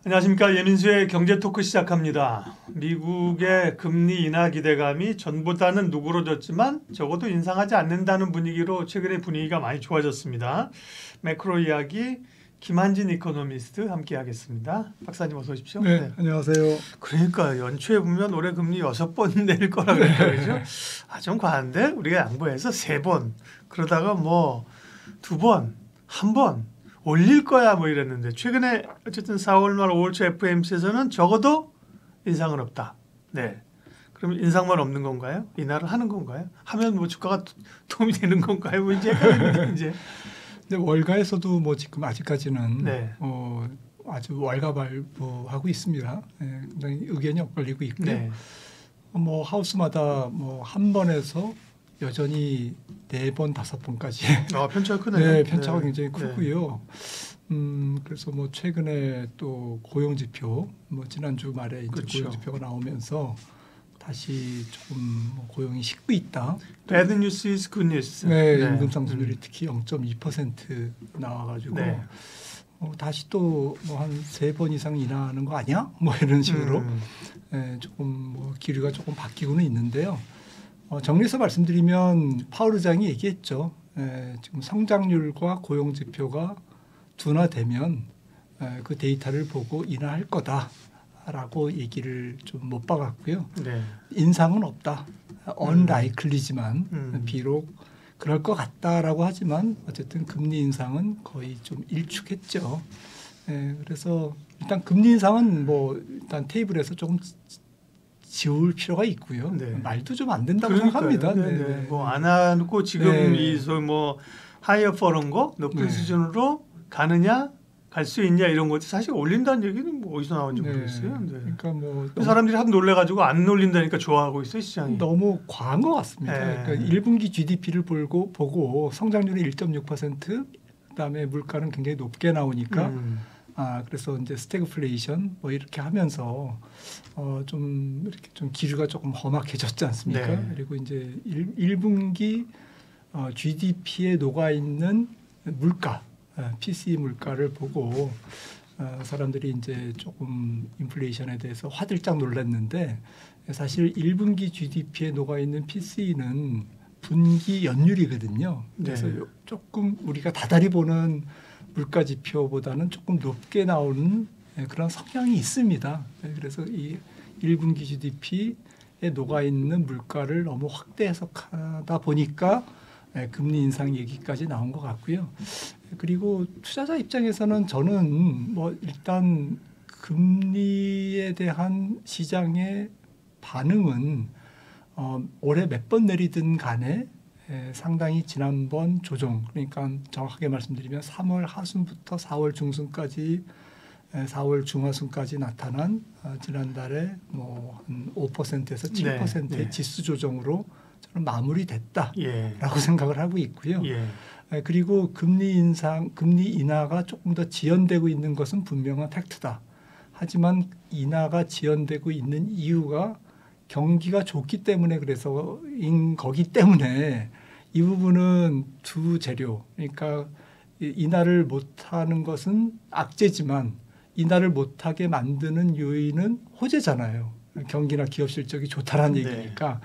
안녕하십니까. 예민수의 경제 토크 시작합니다. 미국의 금리 인하 기대감이 전보다는 누그러졌지만 적어도 인상하지 않는다는 분위기로 최근에 분위기가 많이 좋아졌습니다. 매크로 이야기 김한진 이코노미스트 함께 하겠습니다. 박사님 어서 오십시오. 네, 안녕하세요. 그러니까 연초에 보면 올해 금리 6번 내릴 거라 그러니까 그죠? 좀 과한데 우리가 양보해서 3번 그러다가 뭐 2번, 1번 올릴 거야 뭐 이랬는데 최근에 어쨌든 4월 말 5월 초 FOMC에서는 적어도 인상은 없다. 네. 그럼 인상만 없는 건가요? 인하를 하는 건가요? 하면 뭐 주가가 도움이 되는 건가요? 뭐 이제 이제. 근데 월가에서도 뭐 지금 아직까지는 네. 아주 왈가왈부하고 있습니다. 네, 굉장히 의견이 엇갈리고 있고요. 네. 뭐 하우스마다 뭐 한 번에서 여전히 4번, 5번까지. 편차가 크네요. 네, 편차가 네. 굉장히 크고요. 그래서 뭐 최근에 또 고용 지표, 뭐 지난주 말에 이제 그렇죠. 고용 지표가 나오면서 다시 조금 뭐 고용이 식고 있다. Bad news is good news. 네, 임금 상승률이 특히 0.2% 나와가지고 네. 다시 또 뭐 한 3번 이상 인하하는 거 아니야? 뭐 이런 식으로 조금 뭐 기류가 조금 바뀌고는 있는데요. 정리해서 말씀드리면 파월 의장이 얘기했죠. 지금 성장률과 고용 지표가 둔화되면 그 데이터를 보고 인하할 거다라고 얘기를 좀 못 박았고요. 네. 인상은 없다. unlikely지만 비록 그럴 것 같다라고 하지만 어쨌든 금리 인상은 거의 좀 일축했죠. 그래서 일단 금리 인상은 뭐 일단 테이블에서 조금 지울 필요가 있고요. 네. 말도 좀 안 된다고 그러니까요. 생각합니다. 네. 뭐 안 하고 지금 네. 이 뭐 하이어 퍼런 거 높은 네. 수준으로 가느냐 갈 수 있냐 이런 것이 사실 올린다는 얘기는 뭐 어디서 나온지 모르겠어요. 네. 그러니까 뭐 사람들이 하도 놀래가지고 안 올린다니까 좋아하고 있어요 시장이. 너무 과한 것 같습니다. 네. 그러니까 1분기 GDP를 보고 성장률이 1.6%, 그다음에 물가는 굉장히 높게 나오니까 그래서 이제 스태그플레이션 뭐 이렇게 하면서 좀 이렇게 좀 기류가 조금 험악해졌지 않습니까? 네. 그리고 이제 1분기 GDP에 녹아 있는 물가, PCE 물가를 보고 사람들이 이제 조금 인플레이션에 대해서 화들짝 놀랐는데 사실 1분기 GDP에 녹아 있는 PCE는 분기 연율이거든요. 그래서 네. 조금 우리가 다달이 보는 물가 지표보다는 조금 높게 나오는 그런 성향이 있습니다. 그래서 이 1분기 GDP에 녹아 있는 물가를 너무 확대 해석하다 보니까 금리 인상 얘기까지 나온 것 같고요. 그리고 투자자 입장에서는 저는 뭐 일단 금리에 대한 시장의 반응은 올해 몇 번 내리든 간에 상당히 지난번 조정, 그러니까 정확하게 말씀드리면 3월 하순부터 4월 중순까지 4월 중하순까지 나타난 지난달에 뭐 한 5%에서 7%의 네. 지수 조정으로 저는 마무리됐다라고 예. 생각을 하고 있고요. 예. 그리고 금리 인하가 조금 더 지연되고 있는 것은 분명한 팩트다. 하지만 인하가 지연되고 있는 이유가 경기가 좋기 때문에 그래서인 거기 때문에 이 부분은 두 재료, 그러니까 인하를 못하는 것은 악재지만 인하를 못하게 만드는 요인은 호재잖아요. 경기나 기업 실적이 좋다라는 네. 얘기니까.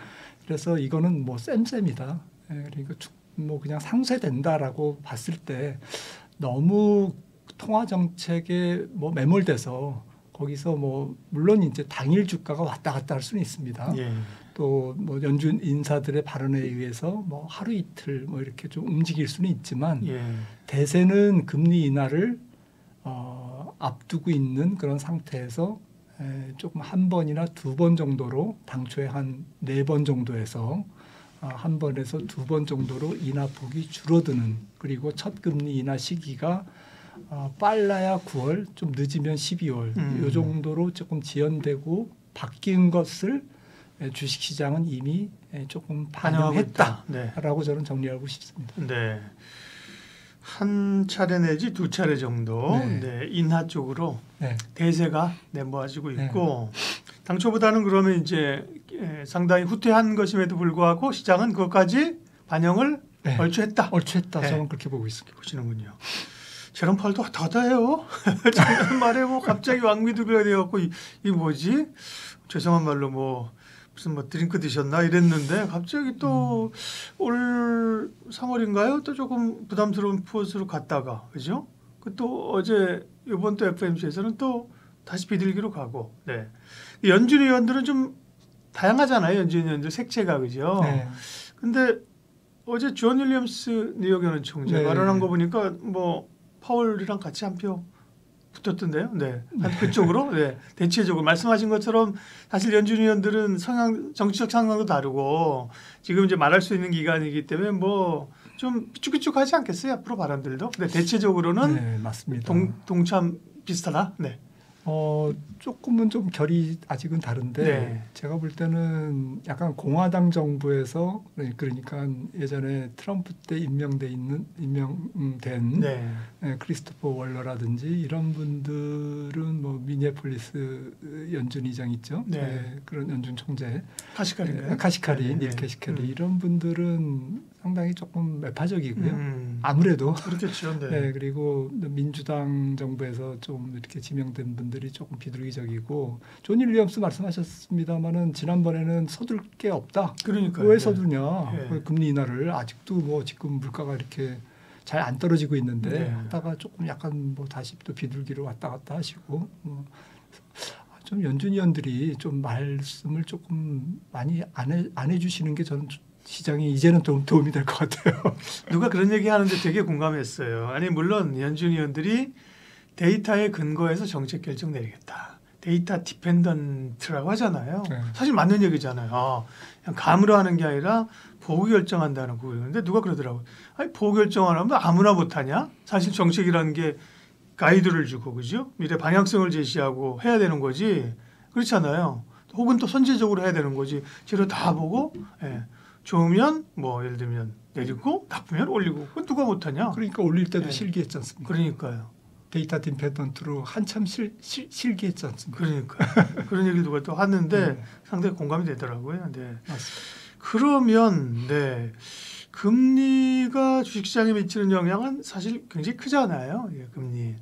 그래서 이거는 뭐 쌤쌤이다. 그러니까 뭐 그냥 상쇄된다라고 봤을 때 너무 통화 정책에 뭐 매몰돼서 거기서 뭐 물론 이제 당일 주가가 왔다 갔다 할 수는 있습니다. 예. 또 뭐 연준 인사들의 발언에 의해서 뭐 하루 이틀 뭐 이렇게 좀 움직일 수는 있지만 예. 대세는 금리 인하를 앞두고 있는 그런 상태에서 조금 한 번이나 2번 정도로 당초에 한 4번 정도에서 한 번에서 2번 정도로 인하 폭이 줄어드는, 그리고 첫 금리 인하 시기가 빨라야 9월, 좀 늦으면 12월 이 정도로 조금 지연되고 바뀐 것을 주식시장은 이미 조금 반영했다라고 저는 정리하고 싶습니다. 네. 한 차례 내지 2차례 정도 네. 인하 쪽으로 대세가 내모아지고 있고 당초보다는 그러면 이제 상당히 후퇴한 것임에도 불구하고 시장은 그것까지 반영을 얼추했다. 저는 그렇게 보고 있습니다. 보시는군요. 제롬 파월도 다다해요. 작년 말에 뭐 갑자기 왕미두비가 돼갖고 이 뭐지? 죄송한 말로 뭐 무슨 뭐 드링크 드셨나 이랬는데 갑자기 또 올 3월인가요? 또 조금 부담스러운 포즈로 갔다가 그죠? 그 또 어제 이번 또 FMC에서는 또 다시 비둘기로 가고. 네. 연준 위원들은 좀 다양하잖아요. 연준 위원들 색채가 그죠? 네. 근데 어제 존 윌리엄스 뉴욕 연은 총재 네. 발언한 거 보니까 뭐 파월이랑 같이 한 표 붙었던데요. 네, 한 그쪽으로. 네, 대체적으로 말씀하신 것처럼 사실 연준 위원들은 성향, 정치적 상황도 다르고 지금 이제 말할 수 있는 기간이기 때문에 뭐 좀 삐쭉삐쭉하지 않겠어요 앞으로 발언들도. 근데 대체적으로는 네, 맞습니다. 동참 비슷하다. 네. 조금은 좀 결이 아직은 다른데 네. 제가 볼 때는 약간 공화당 정부에서 그러니까 예전에 트럼프 때 임명된 네. 크리스토퍼 월러라든지 이런 분들은 뭐 미니애폴리스 연준의장 있죠. 네. 그런 연준 총재 카시카리인가요? 카시카리, 네. 닐 네. 카시카리 이런 분들은 상당히 조금 매파적이고요. 아무래도 그렇겠죠. 네. 네, 그리고 민주당 정부에서 좀 이렇게 지명된 분들이 조금 비둘기적이고 존 윌리엄스 말씀하셨습니다마는 지난번에는 서둘 게 없다. 그러니까요. 왜 네. 서두냐? 네. 금리 인하를 아직도 뭐 지금 물가가 이렇게 잘 안 떨어지고 있는데 네. 하다가 조금 약간 뭐 다시 또 비둘기로 왔다 갔다 하시고 좀 연준 위원들이 좀 말씀을 조금 많이 안 해주시는 게 저는 시장이 이제는 좀 도움이 될 것 같아요. 누가 그런 얘기 하는데 되게 공감했어요. 아니 물론 연준 위원들이 데이터에 근거해서 정책 결정 내리겠다. 데이터 디펜던트라고 하잖아요. 네. 사실 맞는 얘기잖아요. 그냥 감으로 하는 게 아니라 보고 결정한다는 거예요. 근데 누가 그러더라고요. 아니 보고 결정 안 하면 아무나 못하냐? 사실 정책이라는 게 가이드를 주고 그죠? 미래 방향성을 제시하고 해야 되는 거지. 그렇잖아요. 혹은 또 선제적으로 해야 되는 거지. 재료 다 보고 좋으면 뭐 예를 들면 내리고 나쁘면 올리고 그건 누가 못하냐? 그러니까 올릴 때도 네. 실기했지 않습니까? 그러니까요. 데이터 디펜던트로 한참 실기했지 않습니까? 그러니까 그런 얘기를 누가 또 하는데 네. 상당히 공감이 되더라고요. 네. 맞습니다. 그러면 네 금리가 주식시장에 미치는 영향은 사실 굉장히 크잖아요. 예, 금리.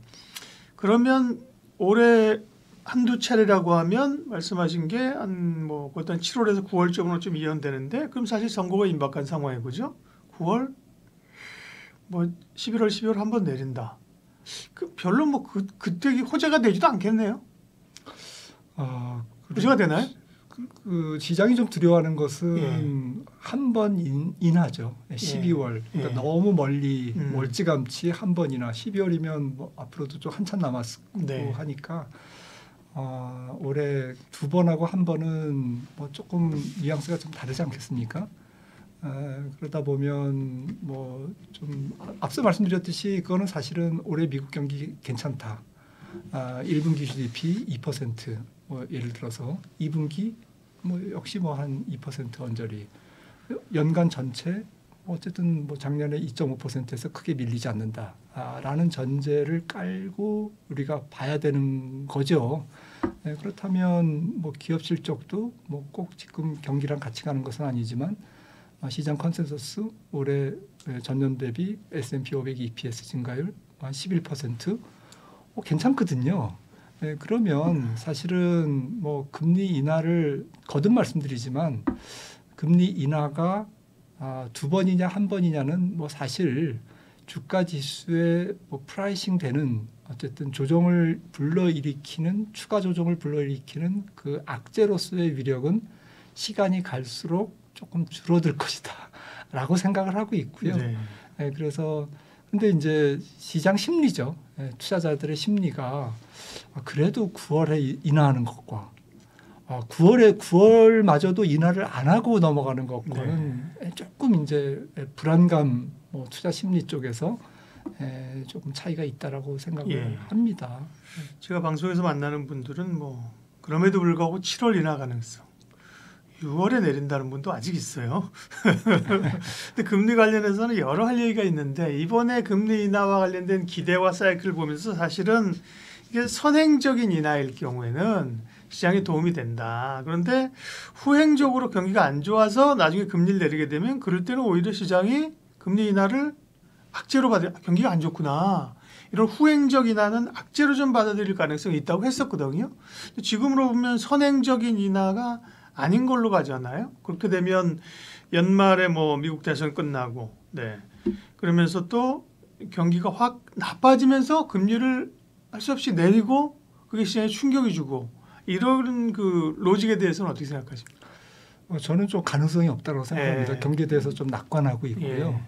그러면 올해 한두 차례라고 하면 말씀하신 게 한 뭐 그것도 한 7월에서 9월쯤으로 좀 이연되는데 그럼 사실 선거가 임박한 상황이 그죠? 9월 뭐 11월 12월 한 번 내린다. 그 별로 뭐 그때 호재가 되지도 않겠네요. 호재가 되나요? 그 시장이 좀 두려워하는 것은 예. 한 번 인하죠. 12월. 그러니까 예. 너무 멀리 음. 멀찌감치 한 번이나 12월이면 뭐 앞으로도 좀 한참 남았고 네. 하니까 올해 두 번하고 한 번은 뭐 조금 뉘앙스가 좀 다르지 않겠습니까? 그러다 보면 뭐 좀 앞서 말씀드렸듯이 그거는 사실은 올해 미국 경기 괜찮다. 1분기 GDP 2%, 뭐 예를 들어서 2분기 뭐 역시 뭐 한 2% 언저리. 연간 전체 어쨌든 뭐 작년에 2.5%에서 크게 밀리지 않는다라는 전제를 깔고 우리가 봐야 되는 거죠. 그렇다면 뭐 기업 실적도 뭐 꼭 지금 경기랑 같이 가는 것은 아니지만 시장 컨센서스 올해 전년 대비 S&P 500 EPS 증가율 한 11% 괜찮거든요. 그러면 사실은 뭐 금리 인하를 거듭 말씀드리지만 금리 인하가 두 번이냐 한 번이냐는 뭐 사실 주가 지수에 뭐 프라이싱 되는 어쨌든 조정을 불러일으키는 추가 조정을 불러일으키는 그 악재로서의 위력은 시간이 갈수록 조금 줄어들 것이다라고 생각을 하고 있고요. 네. 그래서 근데 이제 시장 심리죠. 투자자들의 심리가 그래도 9월에 인하하는 것과 9월마저도 인하를 안 하고 넘어가는 것과는 조금 이제 불안감, 뭐 투자 심리 쪽에서 조금 차이가 있다라고 생각을 합니다. 제가 방송에서 만나는 분들은 뭐 그럼에도 불구하고 7월 인하 가능성, 6월에 내린다는 분도 아직 있어요. 근데 금리 관련해서는 여러 할 얘기가 있는데 이번에 금리 인하와 관련된 기대와 사이클을 보면서 사실은 이게 선행적인 인하일 경우에는 시장에 도움이 된다. 그런데 후행적으로 경기가 안 좋아서 나중에 금리를 내리게 되면 그럴 때는 오히려 시장이 금리 인하를 악재로 받아 경기가 안 좋구나. 이런 후행적 인하는 악재로 좀 받아들일 가능성이 있다고 했었거든요. 지금으로 보면 선행적인 인하가 아닌 걸로 가잖아요. 그렇게 되면 연말에 뭐 미국 대선 끝나고, 네, 그러면서 또 경기가 확 나빠지면서 금리를 할 수 없이 내리고 그게 시장에 충격이 주고 이런 그 로직에 대해서는 어떻게 생각하십니까? 저는 좀 가능성이 없다고 생각합니다. 예. 경기에 대해서 좀 낙관하고 있고요.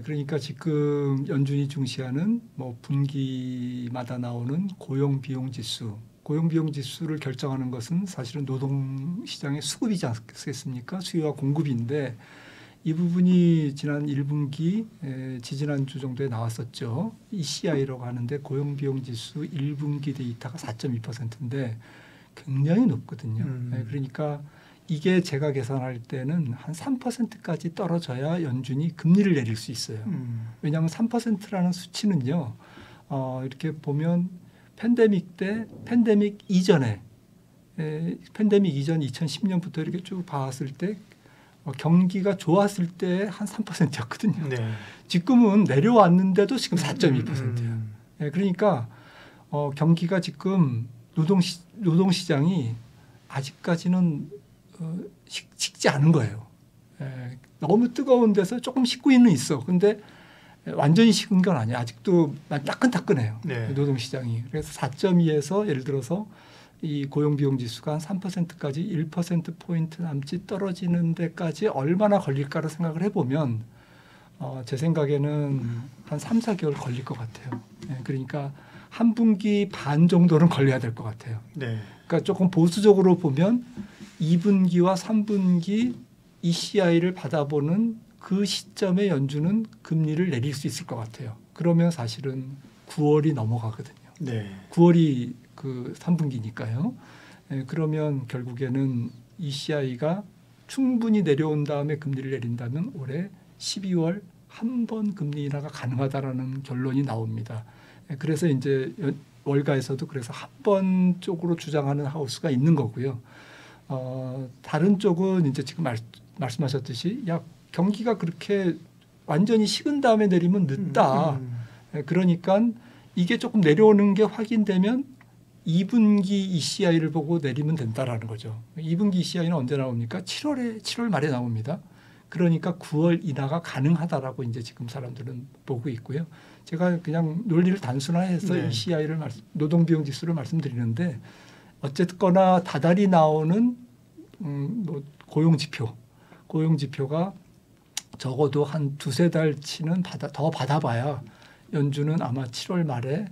그러니까 지금 연준이 중시하는 뭐 분기마다 나오는 고용 비용 지수, 고용 비용 지수를 결정하는 것은 사실은 노동 시장의 수급이지 않겠습니까? 수요와 공급인데 이 부분이 지난 1분기 지지난주 정도에 나왔었죠. ECI라고 하는데 고용 비용 지수 1분기 데이터가 4.2%인데 굉장히 높거든요. 그러니까 이게 제가 계산할 때는 한 3%까지 떨어져야 연준이 금리를 내릴 수 있어요. 왜냐하면 3%라는 수치는요. 이렇게 보면 팬데믹 이전 2010년부터 이렇게 쭉 봤을 때 경기가 좋았을 때 한 3%였거든요. 네. 지금은 내려왔는데도 지금 4.2%예요. 그러니까 경기가 지금 노동시장이 아직까지는 식지 않은 거예요. 너무 뜨거운 데서 조금 식구는 있어. 근데 완전히 식은 건 아니에요. 아직도 따끈따끈해요. 네. 노동시장이. 그래서 4.2에서 예를 들어서 이 고용비용지수가 한 3%까지 1%포인트 남짓 떨어지는 데까지 얼마나 걸릴까를 생각을 해보면 제 생각에는 한 3, 4개월 걸릴 것 같아요. 그러니까 한 분기 반 정도는 걸려야 될 것 같아요. 네. 그러니까 조금 보수적으로 보면 2분기와 3분기 ECI를 받아보는 그 시점에 연준은 금리를 내릴 수 있을 것 같아요. 그러면 사실은 9월이 넘어가거든요. 네. 9월이 그 3분기니까요. 그러면 결국에는 ECI가 충분히 내려온 다음에 금리를 내린다면 올해 12월 한 번 금리 인하가 가능하다라는 결론이 나옵니다. 그래서 이제 월가에서도 그래서 한 번 쪽으로 주장하는 하우스가 있는 거고요. 다른 쪽은 이제 지금 말씀하셨듯이 야 경기가 그렇게 완전히 식은 다음에 내리면 늦다. 그러니까 이게 조금 내려오는 게 확인되면 2분기 ECI를 보고 내리면 된다라는 거죠. 2분기 ECI는 언제 나옵니까? 7월 말에 나옵니다. 그러니까 9월 인하가 가능하다라고 이제 지금 사람들은 보고 있고요. 제가 그냥 논리를 단순화해서 네. ECI를 노동비용 지수를 말씀드리는데 어쨌거나 다달이 나오는 고용지표가 적어도 한 두세 달치는 더 받아봐야 연준은 아마 7월 말에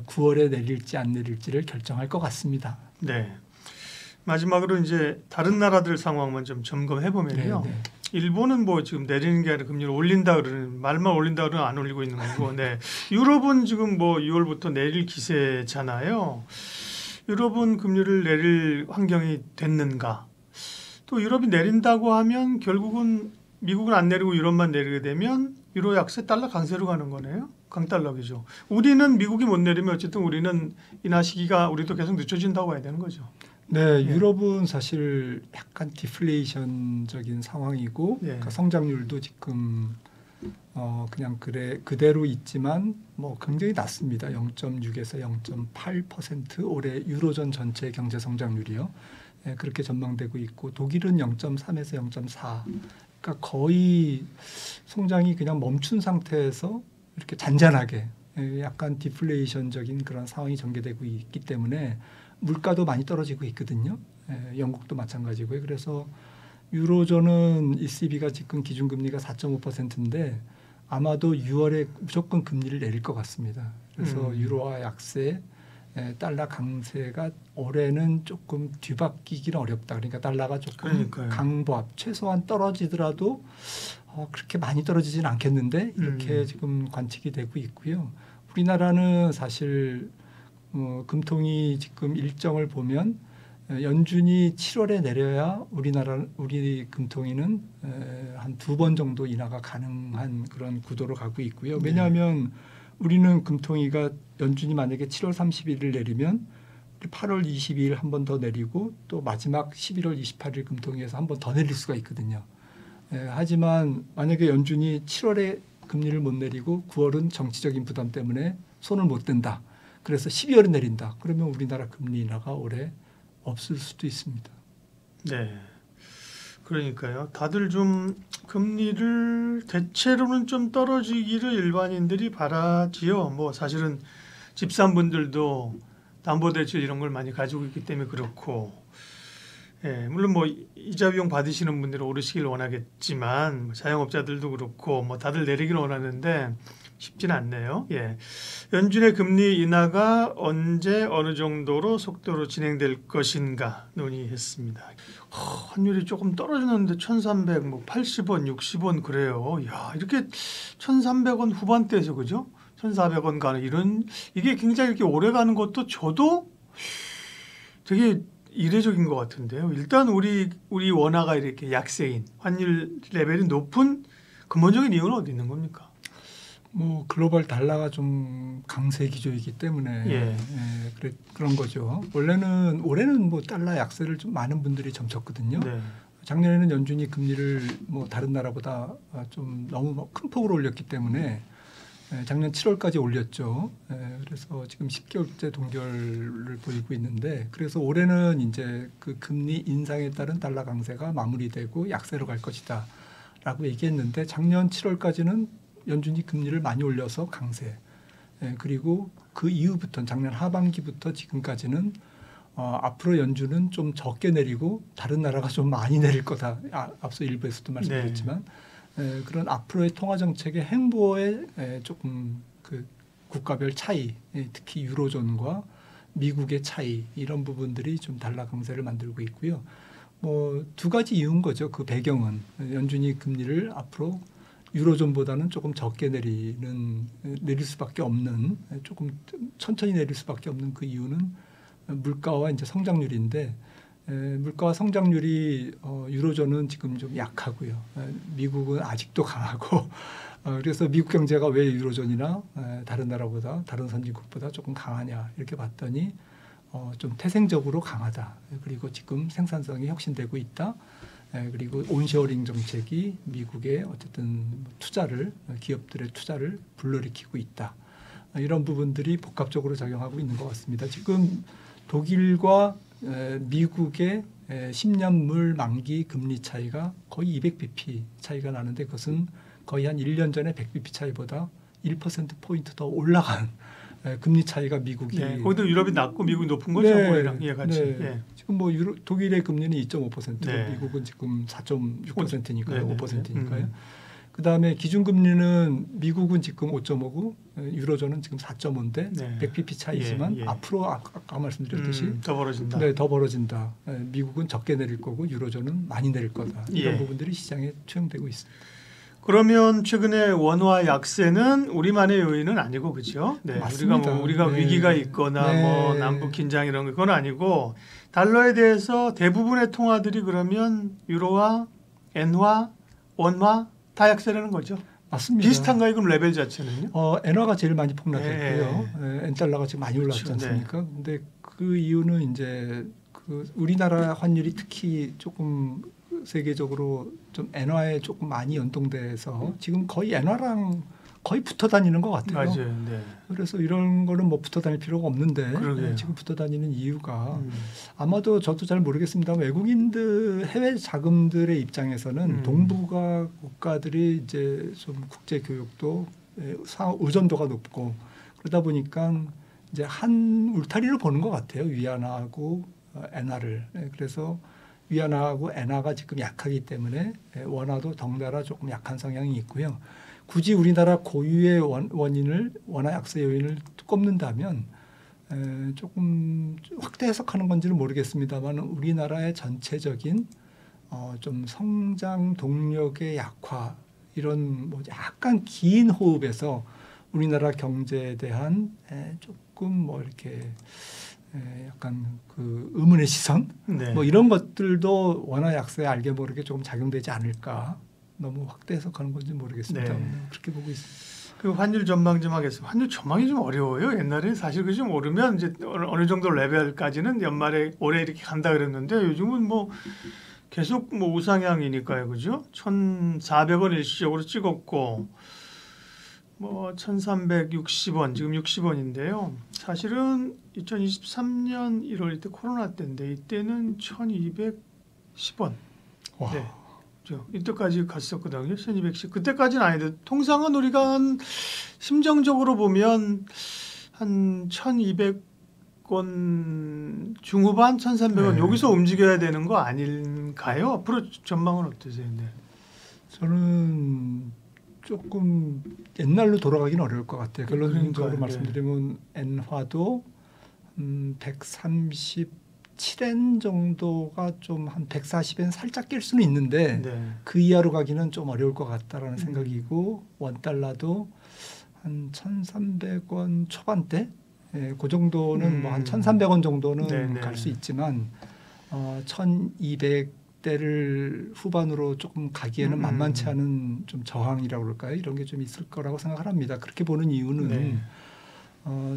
9월에 내릴지 안 내릴지를 결정할 것 같습니다. 네. 마지막으로 이제 다른 나라들 상황만 좀 점검해 보면요. 네. 일본은 뭐 지금 내리는 게 아니라 금리를 올린다 그러는 말만 올린다 그러면 안 올리고 있는 거고, 네. 유럽은 지금 뭐 6월부터 내릴 기세잖아요. 유럽은 금리를 내릴 환경이 됐는가? 또 유럽이 내린다고 하면 결국은 미국은 안 내리고 유럽만 내리게 되면 유로 약세 달러 강세로 가는 거네요. 강달러기죠. 우리는 미국이 못 내리면 어쨌든 우리는 인하 시기가 우리도 계속 늦춰진다고 봐야 되는 거죠. 네, 유럽은 사실 약간 디플레이션적인 상황이고 그러니까 성장률도 지금 그냥 그대로 있지만 뭐 굉장히 낮습니다. 0.6에서 0.8% 올해 유로존 전체 경제 성장률이요. 그렇게 전망되고 있고 독일은 0.3에서 0.4. 그러니까 거의 성장이 그냥 멈춘 상태에서 이렇게 잔잔하게 약간 디플레이션적인 그런 상황이 전개되고 있기 때문에 물가도 많이 떨어지고 있거든요. 영국도 마찬가지고요. 그래서 유로존은 ECB가 지금 기준금리가 4.5%인데 아마도 6월에 무조건 금리를 내릴 것 같습니다. 그래서 유로화 약세, 달러 강세가 올해는 조금 뒤바뀌기는 어렵다. 그러니까 달러가 조금 강보합, 최소한 떨어지더라도 그렇게 많이 떨어지지는 않겠는데 이렇게 지금 관측이 되고 있고요. 우리나라는 사실 금통위 지금 일정을 보면 연준이 7월에 내려야 우리 금통위는 한 2번 정도 인하가 가능한 그런 구도로 가고 있고요. 왜냐하면 우리는 금통위가 연준이 만약에 7월 30일을 내리면 8월 22일 한 번 더 내리고 또 마지막 11월 28일 금통위에서 한 번 더 내릴 수가 있거든요. 하지만 만약에 연준이 7월에 금리를 못 내리고 9월은 정치적인 부담 때문에 손을 못 댄다. 그래서 12월에 내린다. 그러면 우리나라 금리 인하가 올해 없을 수도 있습니다. 네. 그러니까요. 다들 좀 금리를 대체로는 좀 떨어지기를 일반인들이 바라지요. 뭐 사실은 집산분들도 담보대출 이런 걸 많이 가지고 있기 때문에 그렇고, 예, 물론 뭐 이자 비용 받으시는 분들은 오르시길 원하겠지만 자영업자들도 그렇고 뭐 다들 내리기를 원하는데 쉽지는 않네요. 예, 연준의 금리 인하가 언제 어느 정도로 속도로 진행될 것인가 논의했습니다. 환율이 조금 떨어지는데 1,300, 뭐 80원, 60원 그래요. 야, 이렇게 1,300원 후반대에서 그죠? 1,400원 가는 이런 이게 굉장히 이렇게 오래 가는 것도 저도 되게 이례적인 것 같은데요. 일단 우리 원화가 이렇게 약세인 환율 레벨이 높은 근본적인 이유는 어디 있는 겁니까? 뭐 글로벌 달러가 좀 강세 기조이기 때문에 예. 그런 거죠. 올해는 뭐 달러 약세를 좀 많은 분들이 점쳤거든요. 네. 작년에는 연준이 금리를 뭐 다른 나라보다 좀 너무 큰 폭으로 올렸기 때문에 작년 7월까지 올렸죠. 그래서 지금 10개월째 동결을 보이고 있는데, 그래서 올해는 이제 그 금리 인상에 따른 달러 강세가 마무리되고 약세로 갈 것이다라고 얘기했는데, 작년 7월까지는 연준이 금리를 많이 올려서 강세. 그리고 그 이후부터 작년 하반기부터 지금까지는 앞으로 연준은 좀 적게 내리고 다른 나라가 좀 많이 내릴 거다. 앞서 일부에서도 말씀드렸지만. 그런 앞으로의 통화 정책의 행보에 조금 그 국가별 차이, 특히 유로존과 미국의 차이 이런 부분들이 좀 달러 강세를 만들고 있고요. 뭐 두 가지 이유인 거죠. 그 배경은 연준이 금리를 앞으로 유로존보다는 조금 적게 내릴 수밖에 없는, 조금 천천히 내릴 수밖에 없는 그 이유는 물가와 이제 성장률인데. 물가와 성장률이 유로존은 지금 좀 약하고요. 미국은 아직도 강하고 그래서 미국 경제가 왜 유로존이나 다른 나라보다 다른 선진국보다 조금 강하냐 이렇게 봤더니 좀 태생적으로 강하다. 그리고 지금 생산성이 혁신되고 있다. 그리고 온셔어링 정책이 미국의 어쨌든 기업들의 투자를 불러일으키고 있다. 이런 부분들이 복합적으로 작용하고 있는 것 같습니다. 지금 독일과 미국의 10년물 만기 금리 차이가 거의 200bp 차이가 나는데, 그것은 거의 한 1년 전에 100bp 차이보다 1%포인트 더 올라간 금리 차이가 미국이. 네, 거기도 유럽이 낮고 미국이 높은 거죠. 거기랑 같이. 네. 예. 지금 뭐 독일의 금리는 2.5%고 네. 미국은 지금 4.6%니까요. 네. 5%니까요. 그다음에 기준금리는 미국은 지금 5.5고 유로존은 지금 4.5인데 네. 100bp 차이지만 앞으로 아까 말씀드렸듯이 더 벌어진다. 네, 더 벌어진다. 미국은 적게 내릴 거고 유로존은 많이 내릴 거다. 이런 부분들이 시장에 투영되고 있습니다. 그러면 최근에 원화 약세는 우리만의 요인은 아니고 그렇죠? 네, 맞습니다. 우리가 네. 위기가 있거나 네. 뭐 남북 긴장 이런 건 아니고, 달러에 대해서 대부분의 통화들이 그러면 유로화, 엔화, 원화 다 약세라는 거죠. 맞습니다. 비슷한가요? 그럼 레벨 자체는요? 엔화가 제일 많이 폭락했고요. 엔달러가 지금 많이 올랐지 그렇죠. 않습니까? 근데 그 이유는 이제 그 우리나라 환율이 특히 조금 세계적으로 좀 엔화에 조금 많이 연동돼서 지금 거의 엔화랑 거의 붙어 다니는 것 같아요. 맞아요. 네. 그래서 이런 거는 뭐 붙어 다닐 필요가 없는데 지금 붙어 다니는 이유가 아마도 저도 잘 모르겠습니다만 외국인들 해외 자금들의 입장에서는 동북아 국가들이 이제 좀 국제 교육도 의존도가 높고 그러다 보니까 이제 한 울타리를 보는 것 같아요. 위안화하고 엔화를. 그래서 위안화하고 엔화가 지금 약하기 때문에 원화도 덩달아 조금 약한 성향이 있고요. 굳이 우리나라 고유의 원화 약세 요인을 꼽는다면 조금 확대 해석하는 건지는 모르겠습니다만 우리나라의 전체적인 좀 성장 동력의 약화 이런 뭐 약간 긴 호흡에서 우리나라 경제에 대한 조금 뭐 이렇게 약간 그 의문의 시선 뭐 이런 것들도 원화 약세에 알게 모르게 조금 작용되지 않을까. 너무 확대 해석하는 건지 모르겠습니다. 그렇게 보고 있습니다. 그 환율 전망 좀 하겠습니다. 환율 전망이 좀 어려워요. 옛날에 사실 그 좀 오르면 이제 어느 정도 레벨까지는 연말에 올해 이렇게 간다 그랬는데 요즘은 뭐 계속 뭐 우상향이니까요, 그죠? 1,400원 일시적으로 찍었고 뭐 1,360원 지금 60원인데요. 사실은 2023년 1월 때 코로나 때인데 이때는 1,210원. 와. 네. 이때까지 갔었거든요. 1,210. 그때까지는 아닌데 통상은 우리가 한 심정적으로 보면 한 1,200원 중후반, 1,300원 네. 여기서 움직여야 되는 거 아닌가요? 앞으로 전망은 어떠세요? 네. 저는 조금 옛날로 돌아가기는 어려울 것 같아요. 결론적으로 그러니까요. 말씀드리면 엔화도 137엔 정도가 좀 한 140엔 살짝 낄 수는 있는데 네. 그 이하로 가기는 좀 어려울 것 같다라는 생각이고 원달러도 한 1,300원 초반대 그 정도는 뭐 한 1,300원 정도는 네네. 갈 수 있지만 1,200대를 후반으로 조금 가기에는 만만치 않은 좀 저항이라고 그럴까요? 이런 게 좀 있을 거라고 생각을 합니다. 그렇게 보는 이유는 네.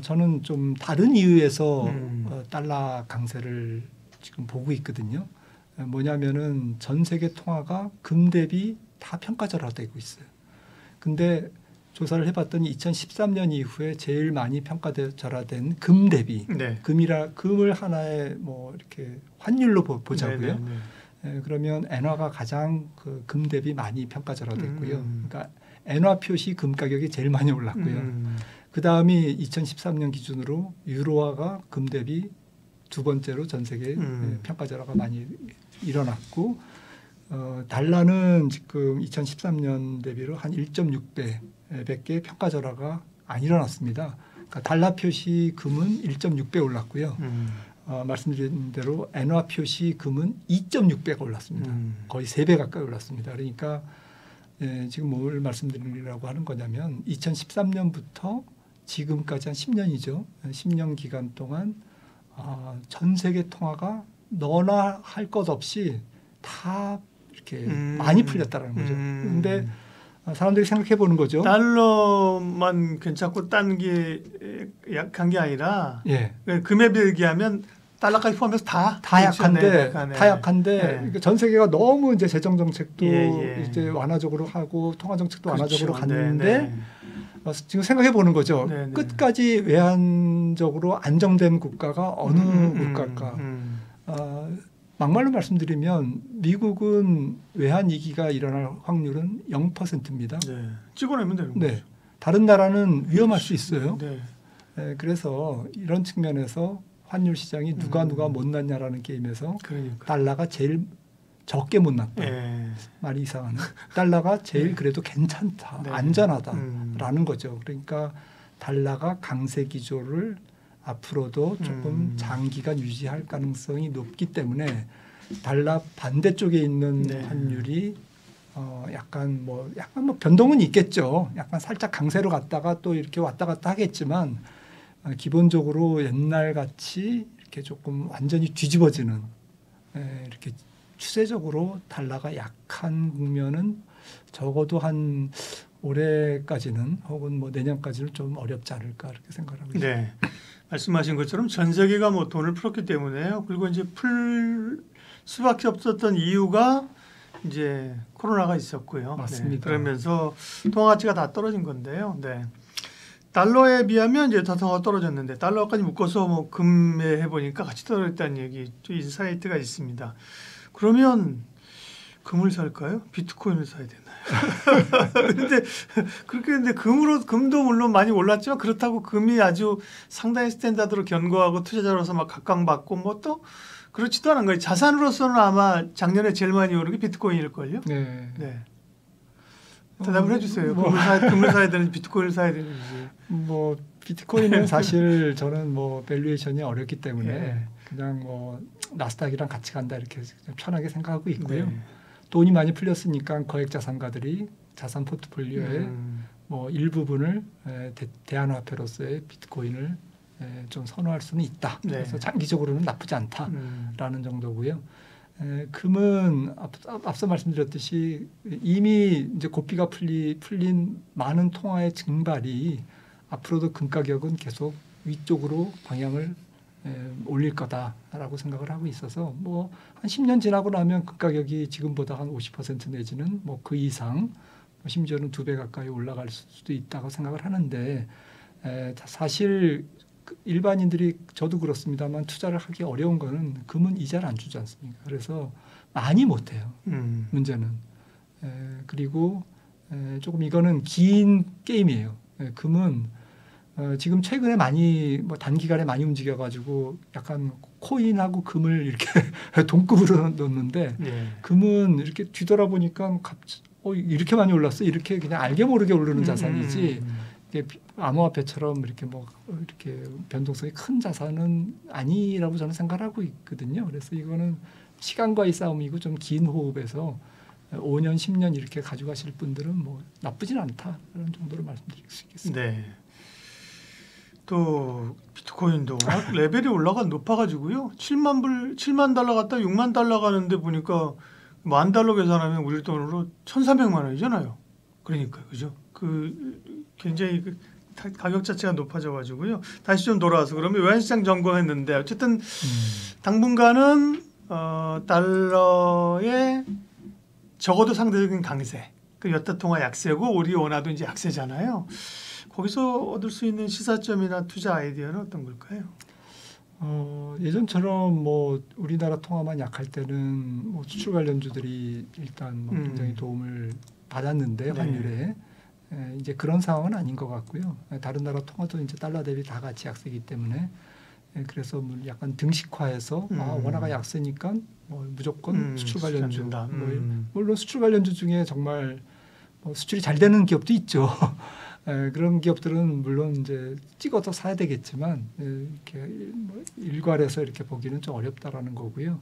저는 좀 다른 이유에서 음. 달러 강세를 지금 보고 있거든요. 뭐냐면은 전 세계 통화가 금 대비 다 평가절하되고 있어요. 근데 조사를 해봤더니 2013년 이후에 제일 많이 평가절하된 금 대비 네. 금을 하나의 뭐 이렇게 환율로 보자고요. 네, 네, 네. 그러면 엔화가 가장 그 금 대비 많이 평가절하됐고요. 그러니까 엔화 표시 금 가격이 제일 많이 올랐고요. 그 다음이 2013년 기준으로 유로화가 금 대비 두 번째로 전 세계 평가절하가 많이 일어났고 달러는 지금 2013년 대비로 한 1.6배밖에 평가절하가 안 일어났습니다. 그러니까 달러 표시 금은 1.6배 올랐고요. 말씀드린 대로 엔화 표시 금은 2.6배가 올랐습니다. 거의 3배 가까이 올랐습니다. 그러니까 지금 뭘 말씀드리려고 하는 거냐면 2013년부터 지금까지 한 10년이죠. 10년 기간 동안 전 세계 통화가 너나 할 것 없이 다 이렇게 많이 풀렸다는 거죠. 그런데 사람들이 생각해 보는 거죠. 달러만 괜찮고 딴 게 약한 게 아니라 예. 금에 비교하면 달러까지 포함해서 다 약한데 네. 그러니까 전 세계가 너무 이제 재정 정책도 예. 이제 완화적으로 하고 통화 정책도 그렇죠. 완화적으로 갔는데 네. 지금 생각해 보는 거죠. 네. 끝까지 외환적으로 안정된 국가가 어느 국가일까? 막말로 말씀드리면 미국은 외환 위기가 일어날 확률은 0%입니다. 네. 찍어내면 되는 거죠. 네. 다른 나라는 위험할 수 있어요. 네. 그래서 이런 측면에서 환율 시장이 누가 못났냐라는 게임에서 그러니까. 달러가 제일 적게 못났다. 예. 말이 이상하네. 달러가 제일 그래도 괜찮다, 네. 안전하다라는 거죠. 그러니까 달러가 강세 기조를 앞으로도 조금 장기간 유지할 가능성이 높기 때문에 달러 반대쪽에 있는 네. 환율이 약간 뭐 변동은 있겠죠. 약간 살짝 강세로 갔다가 또 이렇게 왔다 갔다 하겠지만 기본적으로 옛날 같이 이렇게 조금 완전히 뒤집어지는 이렇게 추세적으로 달러가 약한 국면은 적어도 한 올해까지는 혹은 뭐 내년까지는 좀 어렵지 않을까 이렇게 생각합니다. 네. 말씀하신 것처럼 전 세계가 뭐 돈을 풀었기 때문에요. 그리고 이제 풀 수밖에 없었던 이유가 이제 코로나가 있었고요. 맞습니다. 네. 그러면서 통화 가치가 다 떨어진 건데요. 네. 달러에 비하면 이제 더 떨어졌는데 달러까지 묶어서 뭐 금에 해보니까 같이 떨어졌다는 얘기 인사이트가 있습니다. 그러면 금을 살까요? 비트코인을 사야 되나요? 그런데 그렇게 했는데 금도 물론 많이 올랐지만 그렇다고 금이 아주 상당히 스탠다드로 견고하고 투자자로서 막 각광받고 뭐 또 그렇지도 않은 거예요. 자산으로서는 아마 작년에 제일 많이 오른 게 비트코인일걸요. 네. 네. 대답을 해주세요. 뭐. 금을 사야 되는지 비트코인을 사야 되는지. 뭐 비트코인은 사실 저는 뭐 밸류에이션이 어렵기 때문에 네. 그냥 뭐 나스닥이랑 같이 간다 이렇게 편하게 생각하고 있고요. 네. 돈이 많이 풀렸으니까 거액 자산가들이 자산 포트폴리오의 뭐 일부분을 대안화폐로서의 비트코인을 좀 선호할 수는 있다. 네. 그래서 장기적으로는 나쁘지 않다라는 정도고요. 금은 앞서 말씀드렸듯이 이미 이제 고삐가 풀린 많은 통화의 증발이 앞으로도 금 가격은 계속 위쪽으로 방향을 올릴 거다라고 생각을 하고 있어서 뭐 한 10년 지나고 나면 금 가격이 지금보다 한 50% 내지는 뭐 그 이상 심지어는 2배 가까이 올라갈 수도 있다고 생각을 하는데 사실 일반인들이 저도 그렇습니다만 투자를 하기 어려운 거는 금은 이자를 안 주지 않습니까? 그래서 많이 못 해요. 문제는. 그리고 조금 이거는 긴 게임이에요. 금은 지금 최근에 많이 뭐 단기간에 많이 움직여가지고 약간 코인하고 금을 이렇게 동급으로 놓는데 금은 이렇게 뒤돌아보니까 이렇게 많이 올랐어 이렇게 그냥 알게 모르게 오르는 자산이지 이게 암호화폐처럼 이렇게 뭐 이렇게 변동성이 큰 자산은 아니라고 저는 생각하고 있거든요. 그래서 이거는 시간과의 싸움이고 좀 긴 호흡에서 5년, 10년 이렇게 가져가실 분들은 뭐 나쁘진 않다 그런 정도로 말씀드릴 수 있겠습니다. 네. 또 비트코인도 워낙 레벨이 높아가지고요. 7만 달러 갔다 6만 달러 가는데 보니까 $10,000 계산하면 우리 돈으로 1,300만 원이잖아요. 그러니까 그죠? 굉장히 가격 자체가 높아져가지고요. 다시 좀 돌아와서 그러면 외환시장 점검했는데 어쨌든 당분간은 달러의 적어도 상대적인 강세, 그 여타 통화 약세고 우리 원화도 이제 약세잖아요. 거기서 얻을 수 있는 시사점이나 투자 아이디어는 어떤 걸까요? 예전처럼 뭐 우리나라 통화만 약할 때는 뭐 수출 관련주들이 일단 뭐 굉장히 도움을 받았는데 환율에 이제 그런 상황은 아닌 것 같고요. 다른 나라 통화도 이제 달러 대비 다 같이 약세이기 때문에 그래서 뭐 약간 등식화해서 원화가 약세니까 뭐 무조건 수출 관련주. 물론 수출 관련주 중에 정말 뭐 수출이 잘 되는 기업도 있죠. 그런 기업들은 물론 이제 찍어서 사야 되겠지만 이렇게 뭐 일괄해서 이렇게 보기는 좀 어렵다라는 거고요.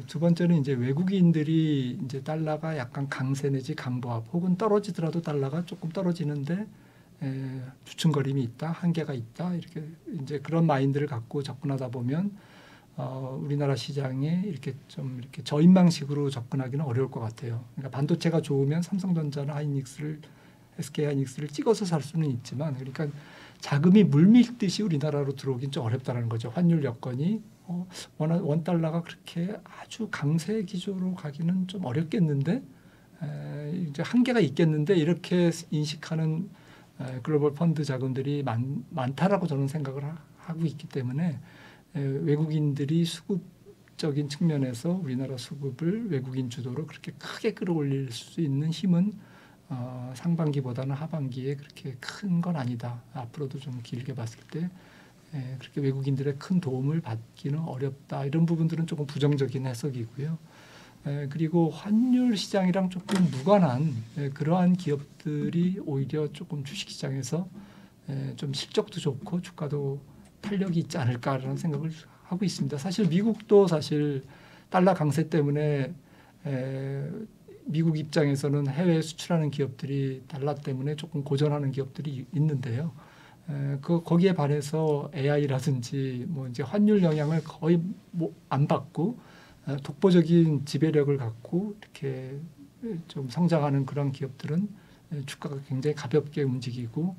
두 번째는 이제 외국인들이 이제 달러가 약간 강세 내지 강보합 혹은 떨어지더라도 달러가 조금 떨어지는데 주춤거림이 있다, 한계가 있다 이렇게 이제 그런 마인드를 갖고 접근하다 보면 우리나라 시장에 이렇게 좀 이렇게 저인망식으로 접근하기는 어려울 것 같아요. 그러니까 반도체가 좋으면 삼성전자나 SK 하이닉스를 찍어서 살 수는 있지만 그러니까 자금이 물밀듯이 우리나라로 들어오긴 좀 어렵다는 거죠. 환율 여건이 원 달러가 그렇게 아주 강세 기조로 가기는 좀 어렵겠는데 이제 한계가 있겠는데 이렇게 인식하는 글로벌 펀드 자금들이 많다라고 저는 생각을 하고 있기 때문에 외국인들이 수급적인 측면에서 우리나라 수급을 외국인 주도로 그렇게 크게 끌어올릴 수 있는 힘은 상반기보다는 하반기에 그렇게 큰 건 아니다. 앞으로도 좀 길게 봤을 때 그렇게 외국인들의 큰 도움을 받기는 어렵다. 이런 부분들은 조금 부정적인 해석이고요. 그리고 환율 시장이랑 조금 무관한 그러한 기업들이 오히려 조금 주식시장에서 좀 실적도 좋고 주가도 탄력이 있지 않을까라는 생각을 하고 있습니다. 사실 미국도 사실 달러 강세 때문에 미국 입장에서는 해외에 수출하는 기업들이 달러 때문에 조금 고전하는 기업들이 있는데요. 거기에 반해서 AI라든지 뭐 이제 환율 영향을 거의 안 받고 독보적인 지배력을 갖고 이렇게 좀 성장하는 그런 기업들은 주가가 굉장히 가볍게 움직이고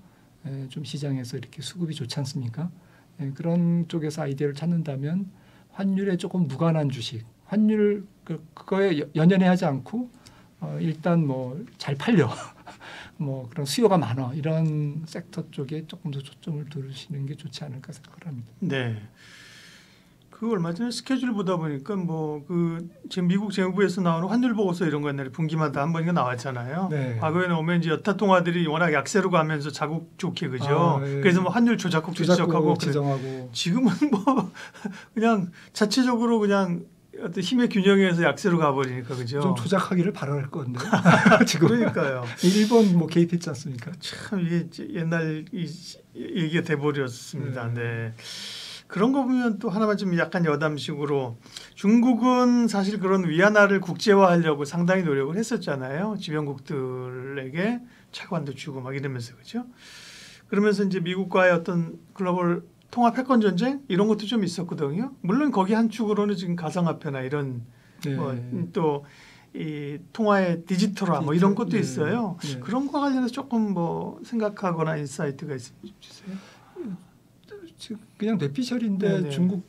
좀 시장에서 이렇게 수급이 좋지 않습니까? 그런 쪽에서 아이디어를 찾는다면 환율에 조금 무관한 주식, 환율 그거에 연연해 하지 않고 일단 뭐 잘 팔려 뭐 그런 수요가 많아 이런 섹터 쪽에 조금 더 초점을 두시는 게 좋지 않을까 생각을 합니다. 네. 그 얼마 전에 스케줄 보다 보니까 뭐 지금 미국 재무부에서 나오는 환율 보고서 이런 거 옛날에 분기마다 한 번인가 나왔잖아요. 네. 과거에는 오면 이제 여타 통화들이 워낙 약세로 가면서 자국 좋게 그죠. 그래서 뭐 환율 조작국도 지적하고 지정하고 지금은 뭐 그냥 자체적으로 그냥 어떤 힘의 균형에서 약세로 가버리니까 그죠. 좀 조작하기를 바랄 건데 지금 그러니까요. 일본 뭐 개입했지 않습니까? 참 이게 옛날 얘기가 돼버렸습니다. 네. 그런 거 보면 또 하나만 좀 약간 여담식으로 중국은 사실 그런 위안화를 국제화하려고 상당히 노력을 했었잖아요. 주변국들에게 채권도 주고 막 이러면서 그죠. 그러면서 이제 미국과의 어떤 글로벌 통화 패권 전쟁 이런 것도 좀 있었거든요. 물론 거기 한 축으로는 지금 가상화폐나 이런 또 이 통화의 디지털화 뭐 이런 것도 있어요. 그런 거와 관련해서 조금 뭐 생각하거나 인사이트가 있으면 좀 주세요. 지금 그냥 뇌피셜인데 중국